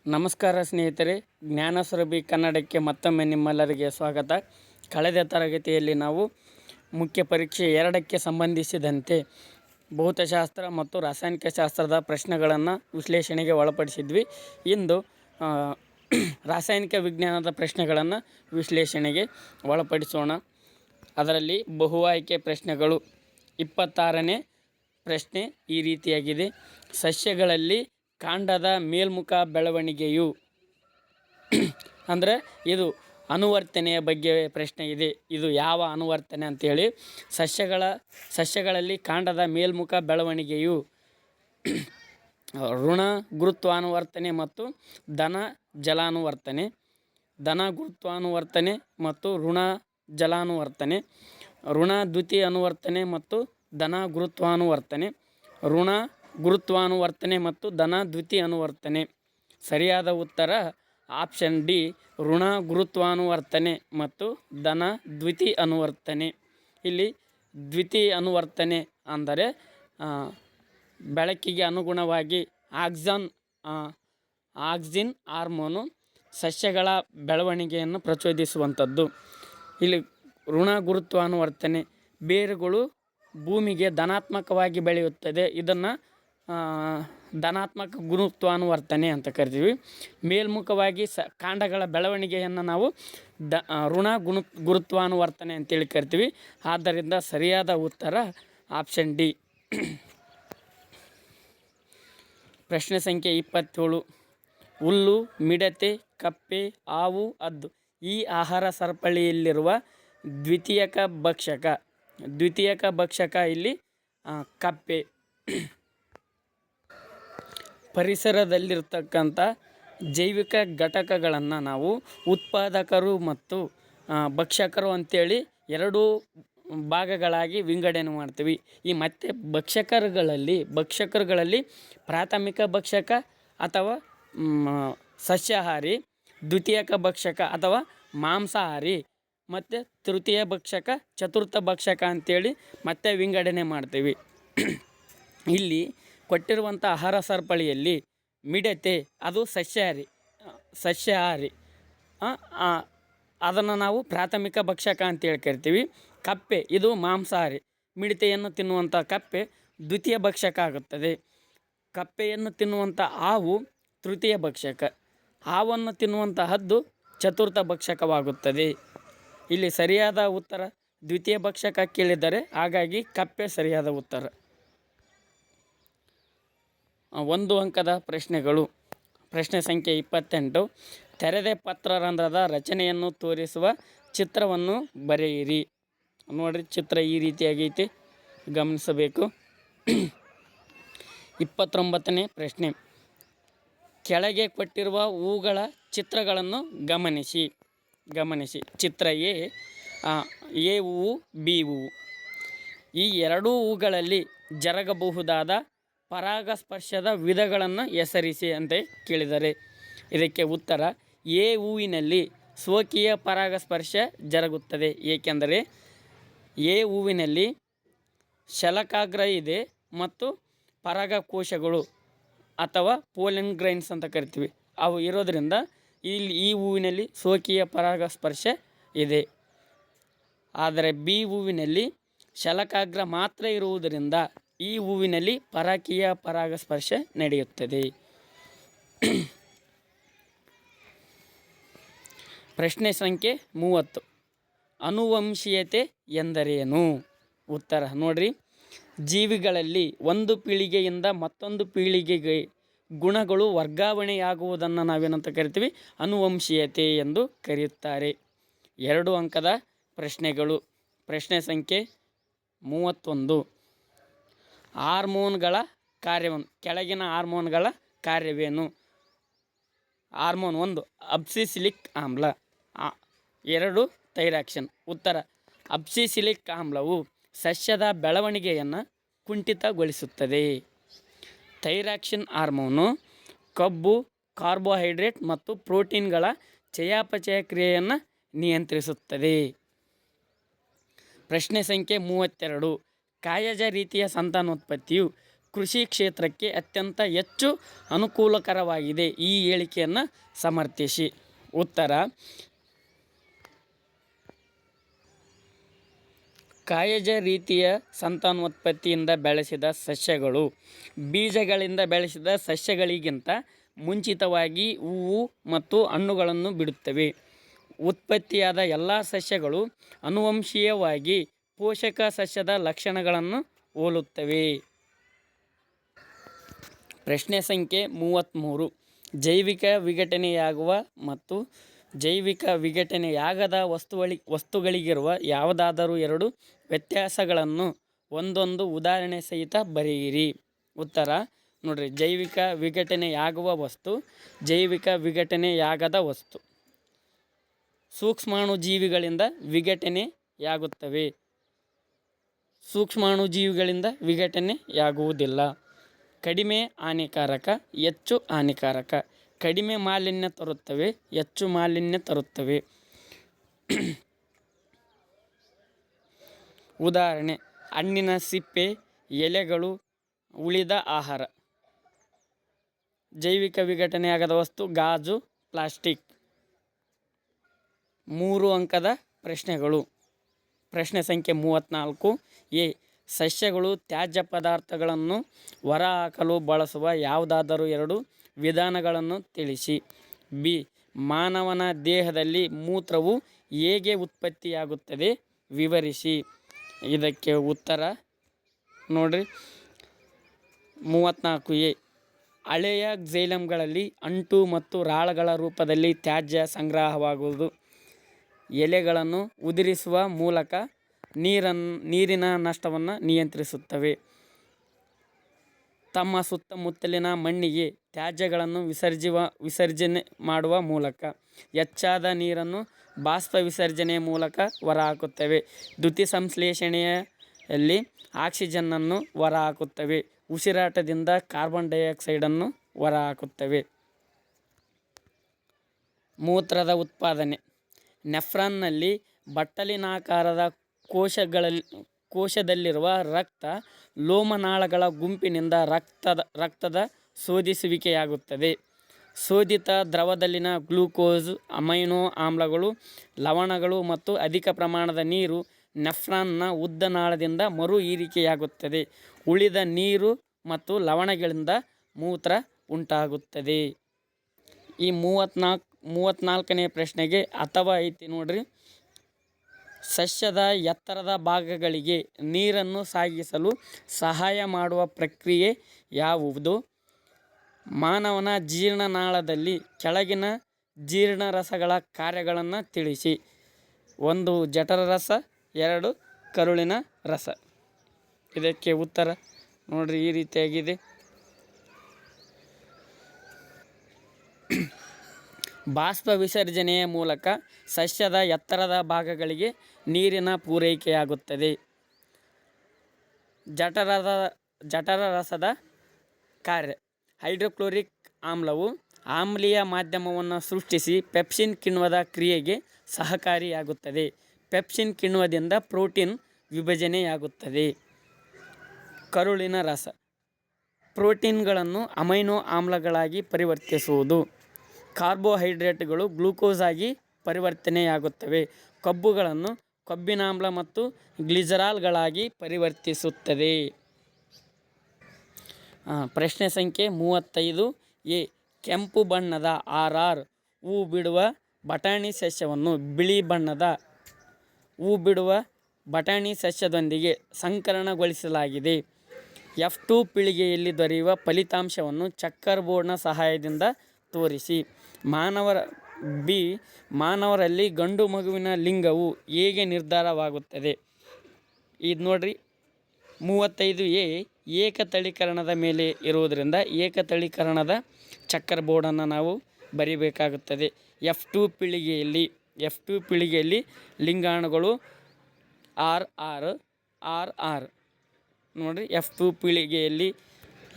ನಮಸ್ಕಾರ ಸ್ನೇಹಿತರೆ, ಜ್ಞಾನಸುರಭಿ ಕನ್ನಡಕ್ಕೆ ಮತ್ತೊಮ್ಮೆ ನಿಮ್ಮೆಲ್ಲರಿಗೆ ಸ್ವಾಗತ. ಕಳೆದ ತರಗತಿಯಲ್ಲಿ ನಾವು ಮುಖ್ಯ ಪರೀಕ್ಷೆ 2ಕ್ಕೆ ಸಂಬಂಧಿಸಿದಂತೆ ಭೌತಶಾಸ್ತ್ರ ಮತ್ತು ರಾಸಾಯನಿಕ ಶಾಸ್ತ್ರದ ಪ್ರಶ್ನೆಗಳನ್ನು ವಿಶ್ಲೇಷಣೆಗೆ ಒಳಪಡಿಸಿದ್ವಿ. ಇಂದು ರಾಸಾಯನಿಕ ವಿಜ್ಞಾನದ ಪ್ರಶ್ನೆಗಳನ್ನು ವಿಶ್ಲೇಷಣೆಗೆ ಒಳಪಡಿಸೋಣ. ಅದರಲ್ಲಿ ಬಹು ಆಯ್ಕೆ ಪ್ರಶ್ನೆಗಳು. 26ನೇ ಪ್ರಶ್ನೆ ಈ ರೀತಿಯಾಗಿದೆ: ಸಸ್ಯಗಳಲ್ಲಿ ಕಾಂಡದ ಮೇಲ್ಮುಖ ಬೆಳವಣಿಗೆಯು ಅಂದರೆ ಇದು ಅನುವರ್ತನೆಯ ಬಗ್ಗೆ ಪ್ರಶ್ನೆ ಇದೆ. ಇದು ಯಾವ ಅನುವರ್ತನೆ ಅಂತೇಳಿ. ಸಸ್ಯಗಳಲ್ಲಿ ಕಾಂಡದ ಮೇಲ್ಮುಖ ಬೆಳವಣಿಗೆಯು ಋಣ ಗುರುತ್ವಾನುವರ್ತನೆ ಮತ್ತು ಧನ ಜಲಾನುವರ್ತನೆ. ಧನ ಗುರುತ್ವಾನುವರ್ತನೆ ಮತ್ತು ಋಣ ಜಲಾನುವರ್ತನೆ. ಋಣ ದ್ಯುತಿ ಅನುವರ್ತನೆ ಮತ್ತು ಧನ ಗುರುತ್ವಾನುವರ್ತನೆ. ಋಣ ಗುರುತ್ವಾನುವರ್ತನೆ ಮತ್ತು ಧನ ದ್ಯುತಿ ಅನುವರ್ತನೆ. ಸರಿಯಾದ ಉತ್ತರ ಆಪ್ಷನ್ ಡಿ, ಋಣ ಗುರುತ್ವಾನುವರ್ತನೆ ಮತ್ತು ಧನ ದ್ಯುತಿ ಅನುವರ್ತನೆ. ಇಲ್ಲಿ ದ್ಯುತಿ ಅನುವರ್ತನೆ ಅಂದರೆ ಬೆಳಕಿಗೆ ಅನುಗುಣವಾಗಿ ಆಕ್ಸಿನ್ ಹಾರ್ಮೋನು ಸಸ್ಯಗಳ ಬೆಳವಣಿಗೆಯನ್ನು ಪ್ರಚೋದಿಸುವಂಥದ್ದು. ಇಲ್ಲಿ ಋಣ ಗುರುತ್ವಾನುವರ್ತನೆ ಬೇರುಗಳು ಭೂಮಿಗೆ ಧನಾತ್ಮಕವಾಗಿ ಬೆಳೆಯುತ್ತದೆ. ಇದನ್ನು ಧನಾತ್ಮಕ ಗುರುತ್ವಾನುವರ್ತನೆ ಅಂತ ಕರಿತೀವಿ. ಮೇಲ್ಮುಖವಾಗಿ ಕಾಂಡಗಳ ಬೆಳವಣಿಗೆಯನ್ನು ನಾವು ಋಣ ಗುರುತ್ವಾನುವರ್ತನೆ ಅಂತೇಳಿ ಕರಿತೀವಿ. ಆದ್ದರಿಂದ ಸರಿಯಾದ ಉತ್ತರ ಆಪ್ಷನ್ ಡಿ. ಪ್ರಶ್ನೆ ಸಂಖ್ಯೆ 27: ಹುಲ್ಲು, ಮಿಡತೆ, ಕಪ್ಪೆ, ಹಾವು, ಹದ್ದು ಈ ಆಹಾರ ಸರಪಳಿಯಲ್ಲಿರುವ ದ್ವಿತೀಯಕ ಭಕ್ಷಕ ಇಲ್ಲಿ ಕಪ್ಪೆ. ಪರಿಸರದಲ್ಲಿರ್ತಕ್ಕಂಥ ಜೈವಿಕ ಘಟಕಗಳನ್ನು ನಾವು ಉತ್ಪಾದಕರು ಮತ್ತು ಭಕ್ಷಕರು ಅಂತೇಳಿ 2 ಭಾಗಗಳಾಗಿ ವಿಂಗಡಣೆ ಮಾಡ್ತೀವಿ. ಈ ಮತ್ತೆ ಭಕ್ಷಕರುಗಳಲ್ಲಿ ಪ್ರಾಥಮಿಕ ಭಕ್ಷಕ ಅಥವಾ ಸಸ್ಯಾಹಾರಿ, ದ್ವಿತೀಯಕ ಭಕ್ಷಕ ಅಥವಾ ಮಾಂಸಾಹಾರಿ ಮತ್ತು ತೃತೀಯ ಭಕ್ಷಕ, ಚತುರ್ಥ ಭಕ್ಷಕ ಅಂತೇಳಿ ಮತ್ತೆ ವಿಂಗಡಣೆ ಮಾಡ್ತೀವಿ. ಇಲ್ಲಿ ಕೊಟ್ಟಿರುವಂಥ ಆಹಾರ ಸರಪಳಿಯಲ್ಲಿ ಮಿಡತೆ ಅದು ಸಸ್ಯಾಹಾರಿ, ಅದನ್ನು ನಾವು ಪ್ರಾಥಮಿಕ ಭಕ್ಷಕ ಅಂತೇಳಿ ಕರಿತೀವಿ. ಕಪ್ಪೆ ಇದು ಮಾಂಸಾಹಾರಿ, ಮಿಡತೆಯನ್ನು ತಿನ್ನುವಂಥ ಕಪ್ಪೆ ದ್ವಿತೀಯ ಭಕ್ಷಕ ಆಗುತ್ತದೆ. ಕಪ್ಪೆಯನ್ನು ತಿನ್ನುವಂಥ ಹಾವು ತೃತೀಯ ಭಕ್ಷಕ, ಹಾವನ್ನು ತಿನ್ನುವಂಥ ಹದ್ದು ಚತುರ್ಥ ಭಕ್ಷಕವಾಗುತ್ತದೆ. ಇಲ್ಲಿ ಸರಿಯಾದ ಉತ್ತರ ದ್ವಿತೀಯ ಭಕ್ಷಕ ಕೇಳಿದ್ದಾರೆ, ಹಾಗಾಗಿ ಕಪ್ಪೆ ಸರಿಯಾದ ಉತ್ತರ. 1 ಅಂಕದ ಪ್ರಶ್ನೆಗಳು. ಪ್ರಶ್ನೆ ಸಂಖ್ಯೆ 28: ತೆರೆದ ಪತ್ರರಂಧ್ರದ ರಚನೆಯನ್ನು ತೋರಿಸುವ ಚಿತ್ರವನ್ನು ಬರೆಯಿರಿ. ನೋಡಿರಿ, ಚಿತ್ರ ಈ ರೀತಿಯಾಗೈತಿ, ಗಮನಿಸಬೇಕು. 29ನೇ ಪ್ರಶ್ನೆ: ಕೆಳಗೆ ಕೊಟ್ಟಿರುವ ಹೂಗಳ ಚಿತ್ರಗಳನ್ನು ಗಮನಿಸಿ. ಚಿತ್ರ ಎ ಹೂವು, ಬಿ ಹೂವು. ಈ 2 ಹೂಗಳಲ್ಲಿ ಜರಗಬಹುದಾದ ಪರಾಗಸ್ಪರ್ಶದ ವಿಧಗಳನ್ನು ಹೆಸರಿಸಿ ಅಂತ ಕೇಳಿದರೆ ಇದಕ್ಕೆ ಉತ್ತರ ಎ ಹೂವಿನಲ್ಲಿ ಸ್ವಕೀಯ ಪರಾಗಸ್ಪರ್ಶ ಜರುಗುತ್ತದೆ. ಏಕೆಂದರೆ ಎ ಹೂವಿನಲ್ಲಿ ಶಲಕಾಗ್ರ ಇದೆ ಮತ್ತು ಪರಾಗಕೋಶಗಳು ಅಥವಾ ಪೋಲೆನ್ ಗ್ರೈನ್ಸ್ ಅಂತ ಕರಿತೀವಿ, ಅವು ಇರೋದರಿಂದ ಈ ಹೂವಿನಲ್ಲಿ ಸ್ವಕೀಯ ಪರಾಗಸ್ಪರ್ಶ ಇದೆ. ಆದರೆ ಬಿ ಹೂವಿನಲ್ಲಿ ಶಲಕಾಗ್ರ ಮಾತ್ರ ಇರುವುದರಿಂದ ಈ ಹೂವಿನಲ್ಲಿ ಪರಕೀಯ ಪರಾಗಸ್ಪರ್ಶ ನಡೆಯುತ್ತದೆ. ಪ್ರಶ್ನೆ ಸಂಖ್ಯೆ 30: ಆನುವಂಶೀಯತೆ ಎಂದರೇನು? ಉತ್ತರ ನೋಡ್ರಿ. ಜೀವಿಗಳಲ್ಲಿ ಒಂದು ಪೀಳಿಗೆಯಿಂದ ಮತ್ತೊಂದು ಪೀಳಿಗೆಗೆ ಗುಣಗಳು ವರ್ಗಾವಣೆಯಾಗುವುದನ್ನು ನಾವೇನಂತ ಕರಿತೀವಿ? ಆನುವಂಶೀಯತೆ ಎಂದು ಕರೆಯುತ್ತಾರೆ. 2 ಅಂಕದ ಪ್ರಶ್ನೆಗಳು. ಪ್ರಶ್ನೆ ಸಂಖ್ಯೆ 31: ಹಾರ್ಮೋನ್ಗಳ ಕಾರ್ಯವನ್ನು ಕೆಳಗಿನ ಹಾರ್ಮೋನ್ಗಳ ಕಾರ್ಯವೇನು? ಹಾರ್ಮೋನ್ 1 ಅಬ್ಸಿಸಿಲಿಕ್ ಆಮ್ಲ, 2 ಥೈರಾಕ್ಸಿನ್. ಉತ್ತರ ಅಬ್ಸಿಸಿಲಿಕ್ ಆಮ್ಲವು ಸಸ್ಯದ ಬೆಳವಣಿಗೆಯನ್ನು ಕುಂಠಿತಗೊಳಿಸುತ್ತದೆ. ಥೈರಾಕ್ಸಿನ್ ಹಾರ್ಮೋನು ಕೊಬ್ಬು, ಕಾರ್ಬೋಹೈಡ್ರೇಟ್ ಮತ್ತು ಪ್ರೋಟೀನ್ಗಳ ಚಯಾಪಚಯ ಕ್ರಿಯೆಯನ್ನು ನಿಯಂತ್ರಿಸುತ್ತದೆ. ಪ್ರಶ್ನೆ ಸಂಖ್ಯೆ 32: ಕಾಯಜ ರೀತಿಯ ಸಂತಾನೋತ್ಪತ್ತಿಯು ಕೃಷಿ ಕ್ಷೇತ್ರಕ್ಕೆ ಅತ್ಯಂತ ಹೆಚ್ಚು ಅನುಕೂಲಕರವಾಗಿದೆ. ಈ ಹೇಳಿಕೆಯನ್ನು ಸಮರ್ಥಿಸಿ. ಉತ್ತರ: ಕಾಯಜ ರೀತಿಯ ಸಂತಾನೋತ್ಪತ್ತಿಯಿಂದ ಬೆಳೆಸಿದ ಸಸ್ಯಗಳು ಬೀಜಗಳಿಂದ ಬೆಳೆಸಿದ ಸಸ್ಯಗಳಿಗಿಂತ ಮುಂಚಿತವಾಗಿ ಹೂವು ಮತ್ತು ಹಣ್ಣುಗಳನ್ನು ಬಿಡುತ್ತವೆ. ಉತ್ಪತ್ತಿಯಾದ ಎಲ್ಲ ಸಸ್ಯಗಳು ಆನುವಂಶಿಕವಾಗಿ ಪೋಷಕ ಸಸ್ಯದ ಲಕ್ಷಣಗಳನ್ನು ಹೋಲುತ್ತವೆ. ಪ್ರಶ್ನೆ ಸಂಖ್ಯೆ 33. ಜೈವಿಕ ವಿಘಟನೆಯಾಗುವ ಮತ್ತು ಜೈವಿಕ ವಿಘಟನೆಯಾಗದ ವಸ್ತುಗಳಿಗಿರುವ ಯಾವುದಾದರೂ ಎರಡು ವ್ಯತ್ಯಾಸಗಳನ್ನು ಒಂದೊಂದು ಉದಾಹರಣೆ ಸಹಿತ ಬರೆಯಿರಿ. ಉತ್ತರ ನೋಡ್ರಿ: ಜೈವಿಕ ವಿಘಟನೆಯಾಗುವ ವಸ್ತು, ಜೈವಿಕ ವಿಘಟನೆಯಾಗದ ವಸ್ತು. ಸೂಕ್ಷ್ಮಾಣುಜೀವಿಗಳಿಂದ ವಿಘಟನೆಯಾಗುತ್ತವೆ, ಸೂಕ್ಷ್ಮಾಣುಜೀವಿಗಳಿಂದ ವಿಘಟನೆಯಾಗುವುದಿಲ್ಲ. ಕಡಿಮೆ ಹಾನಿಕಾರಕ, ಹೆಚ್ಚು ಹಾನಿಕಾರಕ. ಕಡಿಮೆ ಮಾಲಿನ್ಯ ತರುತ್ತವೆ, ಹೆಚ್ಚು ಮಾಲಿನ್ಯ ತರುತ್ತವೆ. ಉದಾಹರಣೆ: ಹಣ್ಣಿನ ಸಿಪ್ಪೆ, ಎಲೆಗಳು, ಉಳಿದ ಆಹಾರ. ಜೈವಿಕ ವಿಘಟನೆಯಾಗದ ವಸ್ತು ಗಾಜು, ಪ್ಲಾಸ್ಟಿಕ್. 3 ಅಂಕದ ಪ್ರಶ್ನೆಗಳು. ಪ್ರಶ್ನೆ ಸಂಖ್ಯೆ 34. ಎ. ಸಸ್ಯಗಳು ತ್ಯಾಜ್ಯ ಪದಾರ್ಥಗಳನ್ನು ಹೊರಹಾಕಲು ಬಳಸುವ ಯಾವುದಾದರೂ ಎರಡು ವಿಧಾನಗಳನ್ನು ತಿಳಿಸಿ. ಬಿ. ಮಾನವನ ದೇಹದಲ್ಲಿ ಮೂತ್ರವು ಹೇಗೆ ಉತ್ಪತ್ತಿಯಾಗುತ್ತದೆ ವಿವರಿಸಿ. ಇದಕ್ಕೆ ಉತ್ತರ ನೋಡ್ರಿ: 34 ಎ. ಹಳೆಯ ಝೈಲಮ್ಗಳಲ್ಲಿ ಅಂಟು ಮತ್ತು ರಾಳಗಳ ರೂಪದಲ್ಲಿ ತ್ಯಾಜ್ಯ ಸಂಗ್ರಹವಾಗುವುದು. ಎಲೆಗಳನ್ನು ಉದುರಿಸುವ ಮೂಲಕ ನೀರಿನ ನಷ್ಟವನ್ನು ನಿಯಂತ್ರಿಸುತ್ತವೆ. ತಮ್ಮ ಸುತ್ತಮುತ್ತಲಿನ ಮಣ್ಣಿಗೆ ತ್ಯಾಜ್ಯಗಳನ್ನು ವಿಸರ್ಜನೆ ಮಾಡುವ ಮೂಲಕ ಹೆಚ್ಚಾದ ನೀರನ್ನು ಬಾಷ್ಪ ವಿಸರ್ಜನೆಯ ಮೂಲಕ ಹೊರಹಾಕುತ್ತವೆ. ದ್ಯುತಿಸಂಶ್ಲೇಷಣೆಯಲ್ಲಿ ಆಕ್ಸಿಜನ್ನನ್ನು ಹೊರಹಾಕುತ್ತವೆ. ಉಸಿರಾಟದಿಂದ ಕಾರ್ಬನ್ ಡೈಆಕ್ಸೈಡನ್ನು ಹೊರಹಾಕುತ್ತವೆ. ಮೂತ್ರದ ಉತ್ಪಾದನೆ. ನೆಫ್ರಾನ್ನಲ್ಲಿ ಬಟ್ಟಲಿನಾಕಾರದ ಕೋಶದಲ್ಲಿರುವ ರಕ್ತ ಲೋಮನಾಳಗಳ ಗುಂಪಿನಿಂದ ರಕ್ತದ ಶೋಧಿಸುವಿಕೆಯಾಗುತ್ತದೆ. ಶೋಧಿತ ದ್ರವದಲ್ಲಿನ ಗ್ಲೂಕೋಸ್, ಅಮೈನೋ ಆಮ್ಲಗಳು, ಲವಣಗಳು ಮತ್ತು ಅಧಿಕ ಪ್ರಮಾಣದ ನೀರು ನೆಫ್ರಾನ್ನ ಉದ್ದ ನಾಳದಿಂದ ಮರು ಹೀರಿಕೆಯಾಗುತ್ತದೆ. ಉಳಿದ ನೀರು ಮತ್ತು ಲವಣಗಳಿಂದ ಮೂತ್ರ ಉಂಟಾಗುತ್ತದೆ. ಈ 34ನೇ ಪ್ರಶ್ನೆಗೆ ಅಥವಾ ಐತಿ ನೋಡ್ರಿ: ಸಸ್ಯದ ಎತ್ತರದ ಭಾಗಗಳಿಗೆ ನೀರನ್ನು ಸಾಗಿಸಲು ಸಹಾಯ ಮಾಡುವ ಪ್ರಕ್ರಿಯೆ ಯಾವುದು? ಮಾನವನ ಜೀರ್ಣನಾಳದಲ್ಲಿ ಕೆಳಗಿನ ಜೀರ್ಣರಸಗಳ ಕಾರ್ಯಗಳನ್ನು ತಿಳಿಸಿ. 1. ಜಠರರಸ, 2. ಕರುಳಿನ ರಸ. ಇದಕ್ಕೆ ಉತ್ತರ ನೋಡ್ರಿ ಈ ರೀತಿಯಾಗಿದೆ. ಬಾಷ್ಪ ವಿಸರ್ಜನೆಯ ಮೂಲಕ ಸಸ್ಯದ ಎತ್ತರದ ಭಾಗಗಳಿಗೆ ನೀರಿನ ಪೂರೈಕೆಯಾಗುತ್ತದೆ. ಜಠರರಸದ ಕಾರ್ಯ. ಹೈಡ್ರೋಕ್ಲೋರಿಕ್ ಆಮ್ಲವು ಆಮ್ಲೀಯ ಮಾಧ್ಯಮವನ್ನು ಸೃಷ್ಟಿಸಿ ಪೆಪ್ಸಿನ್ ಕಿಣ್ವದ ಕ್ರಿಯೆಗೆ ಸಹಕಾರಿಯಾಗುತ್ತದೆ. ಪೆಪ್ಸಿನ್ ಕಿಣ್ವದಿಂದ ಪ್ರೋಟೀನ್ ವಿಭಜನೆಯಾಗುತ್ತದೆ. ಕರುಳಿನ ರಸ. ಪ್ರೋಟೀನ್ಗಳನ್ನು ಅಮೈನೋ ಆಮ್ಲಗಳಾಗಿ ಪರಿವರ್ತಿಸುವುದು. ಕಾರ್ಬೋಹೈಡ್ರೇಟ್ಗಳು ಗ್ಲೂಕೋಸ್ ಆಗಿ ಪರಿವರ್ತನೆಯಾಗುತ್ತವೆ. ಕೊಬ್ಬುಗಳನ್ನು ಕೊಬ್ಬಿನಾಮ್ಲ ಮತ್ತು ಗ್ಲಿಸರಾಲ್ಗಳಾಗಿ ಪರಿವರ್ತಿಸುತ್ತದೆ. ಪ್ರಶ್ನೆ ಸಂಖ್ಯೆ 35 ಎ. ಕೆಂಪು ಬಣ್ಣದ RR ಹೂ ಬಿಡುವ ಬಟಾಣಿ ಸಸ್ಯವನ್ನು ಬಿಳಿ ಬಣ್ಣದ ಹೂ ಬಿಡುವ ಬಟಾಣಿ ಸಸ್ಯದೊಂದಿಗೆ ಸಂಕರಣಗೊಳಿಸಲಾಗಿದೆ. F2 ಪೀಳಿಗೆಯಲ್ಲಿ ದೊರೆಯುವ ಫಲಿತಾಂಶವನ್ನು ಚೆಕ್ಕರ್ ಬೋರ್ಡ್ನ ಸಹಾಯದಿಂದ ತೋರಿಸಿ. ಬಿ. ಮಾನವರಲ್ಲಿ ಗಂಡು ಮಗುವಿನ ಲಿಂಗವು ಹೇಗೆ ನಿರ್ಧಾರವಾಗುತ್ತದೆ? ಇದು ನೋಡ್ರಿ 35 ಎ. ಏಕತಳೀಕರಣದ ಮೇಲೆ ಇರುವುದರಿಂದ ಏಕತಳೀಕರಣದ ಚೆಕ್ಕರ್ ಬೋರ್ಡನ್ನು ನಾವು ಬರಿಬೇಕಾಗುತ್ತದೆ. F2 ಪೀಳಿಗೆಯಲ್ಲಿ ಲಿಂಗಾಣುಗಳು RR ನೋಡ್ರಿ. F2 ಪೀಳಿಗೆಯಲ್ಲಿ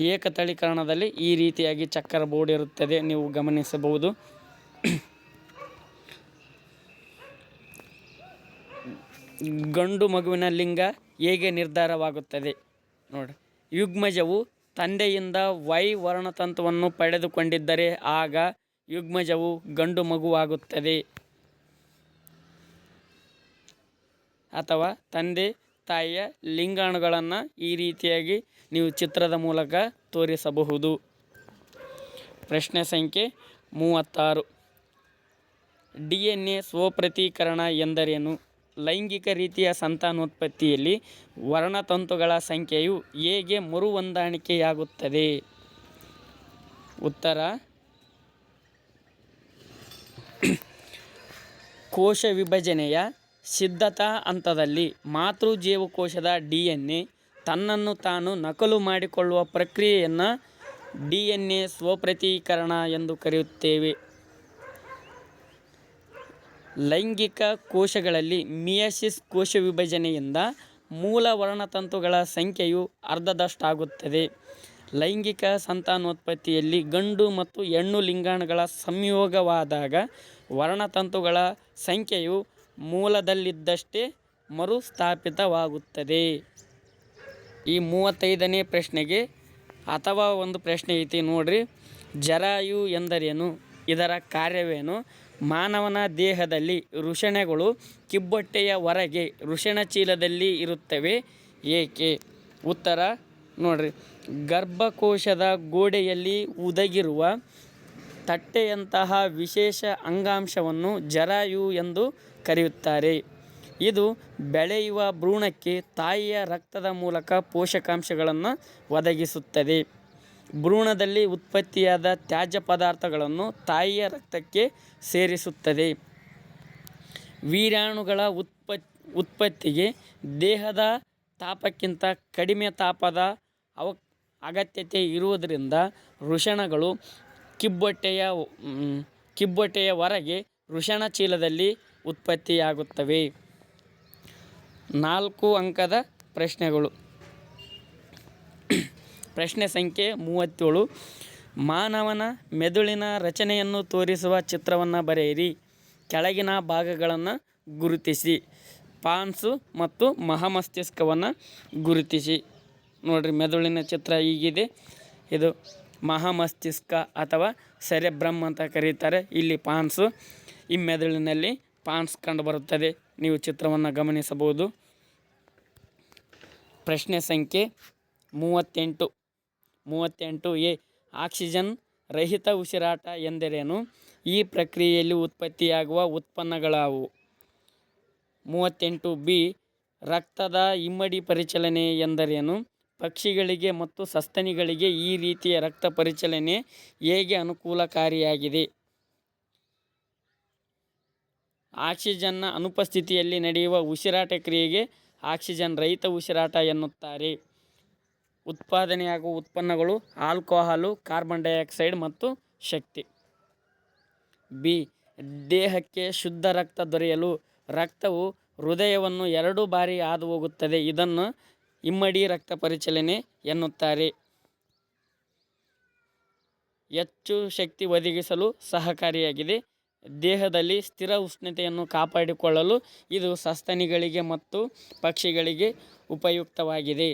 ಏಕತಳೀಕರಣದಲ್ಲಿ ಈ ರೀತಿಯಾಗಿ ಚೆಕ್ಕರ್ ಬೋರ್ಡ್ ಇರುತ್ತದೆ, ನೀವು ಗಮನಿಸಬಹುದು. ಗಂಡು ಮಗುವಿನ ಲಿಂಗ ಹೇಗೆ ನಿರ್ಧಾರವಾಗುತ್ತದೆ ನೋಡ್ರಿ. ಯುಗ್ಮಜವು ತಂದೆಯಿಂದ Y ವರ್ಣತಂತುವನ್ನು ಪಡೆದುಕೊಂಡಿದ್ದರೆ ಆಗ ಯುಗ್ಮಜವು ಗಂಡು ಮಗುವಾಗುತ್ತದೆ. ಅಥವಾ ತಂದೆ ತಾಯಿಯ ಲಿಂಗಾಣುಗಳನ್ನು ಈ ರೀತಿಯಾಗಿ ನೀವು ಚಿತ್ರದ ಮೂಲಕ ತೋರಿಸಬಹುದು. ಪ್ರಶ್ನೆ ಸಂಖ್ಯೆ 36. DNA ಸ್ವಪ್ರತೀಕರಣ ಎಂದರೇನು? ಲೈಂಗಿಕ ರೀತಿಯ ಸಂತಾನೋತ್ಪತ್ತಿಯಲ್ಲಿ ವರ್ಣತಂತುಗಳ ಸಂಖ್ಯೆಯು ಹೇಗೆ ಮರುಹೊಂದಾಣಿಕೆಯಾಗುತ್ತದೆ? ಉತ್ತರ ಕೋಶ ವಿಭಜನೆಯ ಸಿದ್ಧತಾ ಹಂತದಲ್ಲಿ ಮಾತೃಜೀವಕೋಶದ DNA ತನ್ನನ್ನು ತಾನು ನಕಲು ಮಾಡಿಕೊಳ್ಳುವ ಪ್ರಕ್ರಿಯೆಯನ್ನು DNA ಸ್ವಪ್ರತೀಕರಣ ಎಂದು ಕರೆಯುತ್ತೇವೆ. ಲೈಂಗಿಕ ಕೋಶಗಳಲ್ಲಿ ಮಿಯಾಸಿಸ್ ಕೋಶ ವಿಭಜನೆಯಿಂದ ಮೂಲ ವರ್ಣತಂತುಗಳ ಸಂಖ್ಯೆಯು ಅರ್ಧದಷ್ಟಾಗುತ್ತದೆ. ಲೈಂಗಿಕ ಸಂತಾನೋತ್ಪತ್ತಿಯಲ್ಲಿ ಗಂಡು ಮತ್ತು ಹೆಣ್ಣು ಲಿಂಗಾಣುಗಳ ಸಂಯೋಗವಾದಾಗ ವರ್ಣತಂತುಗಳ ಸಂಖ್ಯೆಯು ಮೂಲದಲ್ಲಿದ್ದಷ್ಟೇ ಮರುಸ್ಥಾಪಿತವಾಗುತ್ತದೆ. ಈ 35ನೇ ಪ್ರಶ್ನೆಗೆ ಅಥವಾ ಒಂದು ಪ್ರಶ್ನೆ ಐತಿ ನೋಡ್ರಿ. ಜರಾಯು ಎಂದರೇನು? ಇದರ ಕಾರ್ಯವೇನು? ಮಾನವನ ದೇಹದಲ್ಲಿ ವೃಷಣಗಳು ಕಿಬ್ಬೊಟ್ಟೆಯ ಹೊರಗೆ ವೃಷಣಚೀಲದಲ್ಲಿ ಇರುತ್ತವೆ ಏಕೆ? ಉತ್ತರ ನೋಡ್ರಿ. ಗರ್ಭಕೋಶದ ಗೋಡೆಯಲ್ಲಿ ಹುದುಗಿರುವ ತಟ್ಟೆಯಂತಹ ವಿಶೇಷ ಅಂಗಾಂಶವನ್ನು ಜರಾಯು ಎಂದು ಕರೆಯುತ್ತಾರೆ. ಇದು ಬೆಳೆಯುವ ಭ್ರೂಣಕ್ಕೆ ತಾಯಿಯ ರಕ್ತದ ಮೂಲಕ ಪೋಷಕಾಂಶಗಳನ್ನು ಒದಗಿಸುತ್ತದೆ. ಭ್ರೂಣದಲ್ಲಿ ಉತ್ಪತ್ತಿಯಾದ ತ್ಯಾಜ್ಯ ಪದಾರ್ಥಗಳನ್ನು ತಾಯಿಯ ರಕ್ತಕ್ಕೆ ಸೇರಿಸುತ್ತದೆ. ವೀರ್ಯಾಣುಗಳ ಉತ್ಪತ್ತಿಗೆ ದೇಹದ ತಾಪಕ್ಕಿಂತ ಕಡಿಮೆ ತಾಪದ ಅಗತ್ಯತೆ ಇರುವುದರಿಂದ ವೃಷಣಗಳು ಕಿಬ್ಬೊಟ್ಟೆಯ ಹೊರಗೆ ವೃಷಣಚೀಲದಲ್ಲಿ ಉತ್ಪತ್ತಿಯಾಗುತ್ತವೆ. 4 ಅಂಕದ ಪ್ರಶ್ನೆಗಳು. ಪ್ರಶ್ನೆ ಸಂಖ್ಯೆ 37. ಮಾನವನ ಮೆದುಳಿನ ರಚನೆಯನ್ನು ತೋರಿಸುವ ಚಿತ್ರವನ್ನು ಬರೆಯಿರಿ. ಕೆಳಗಿನ ಭಾಗಗಳನ್ನು ಗುರುತಿಸಿ. ಪಾನ್ಸು ಮತ್ತು ಮಹಾಮಸ್ತಿಷ್ಕವನ್ನು ಗುರುತಿಸಿ. ನೋಡ್ರಿ, ಮೆದುಳಿನ ಚಿತ್ರ ಹೀಗಿದೆ. ಇದು ಮಹಾಮಸ್ತಿಷ್ಕ ಅಥವಾ ಸೆರೆಬ್ರಮ್ ಅಂತ ಕರೀತಾರೆ. ಇಲ್ಲಿ ಪಾನ್ಸು, ಈ ಮೆದುಳಿನಲ್ಲಿ ಪಾನ್ಸ್ ಕಂಡುಬರುತ್ತದೆ. ನೀವು ಚಿತ್ರವನ್ನು ಗಮನಿಸಬಹುದು. ಪ್ರಶ್ನೆ ಸಂಖ್ಯೆ 38. ಆಕ್ಸಿಜನ್ ರಹಿತ ಉಸಿರಾಟ ಎಂದರೇನು? ಈ ಪ್ರಕ್ರಿಯೆಯಲ್ಲಿ ಉತ್ಪತ್ತಿಯಾಗುವ ಉತ್ಪನ್ನಗಳಾವುವು? 38. ರಕ್ತದ ಇಮ್ಮಡಿ ಪರಿಚಲನೆ ಎಂದರೇನು? ಪಕ್ಷಿಗಳಿಗೆ ಮತ್ತು ಸಸ್ತನಿಗಳಿಗೆ ಈ ರೀತಿಯ ರಕ್ತ ಪರಿಚಲನೆ ಹೇಗೆ ಅನುಕೂಲಕಾರಿಯಾಗಿದೆ? ಆಕ್ಸಿಜನ್ನ ಅನುಪಸ್ಥಿತಿಯಲ್ಲಿ ನಡೆಯುವ ಉಸಿರಾಟ ಕ್ರಿಯೆಗೆ ಆಕ್ಸಿಜನ್ ರಹಿತ ಉಸಿರಾಟ ಎನ್ನುತ್ತಾರೆ. ಉತ್ಪಾದನೆಯಾಗುವ ಉತ್ಪನ್ನಗಳು ಆಲ್ಕೋಹಾಲು, ಕಾರ್ಬನ್ ಡೈಆಕ್ಸೈಡ್ ಮತ್ತು ಶಕ್ತಿ. ದೇಹಕ್ಕೆ ಶುದ್ಧ ರಕ್ತ ದೊರೆಯಲು ರಕ್ತವು ಹೃದಯವನ್ನು 2 ಬಾರಿ ಹಾದು ಹೋಗುತ್ತದೆ. ಇದನ್ನು ಇಮ್ಮಡಿ ರಕ್ತ ಪರಿಚಲನೆ ಎನ್ನುತ್ತಾರೆ. ಹೆಚ್ಚು ಶಕ್ತಿ ಒದಗಿಸಲು ಸಹಕಾರಿಯಾಗಿದೆ. ದೇಹದಲ್ಲಿ ಸ್ಥಿರ ಉಷ್ಣತೆಯನ್ನು ಕಾಪಾಡಿಕೊಳ್ಳಲು ಇದು ಸಸ್ತನಿಗಳಿಗೆ ಮತ್ತು ಪಕ್ಷಿಗಳಿಗೆ ಉಪಯುಕ್ತವಾಗಿದೆ.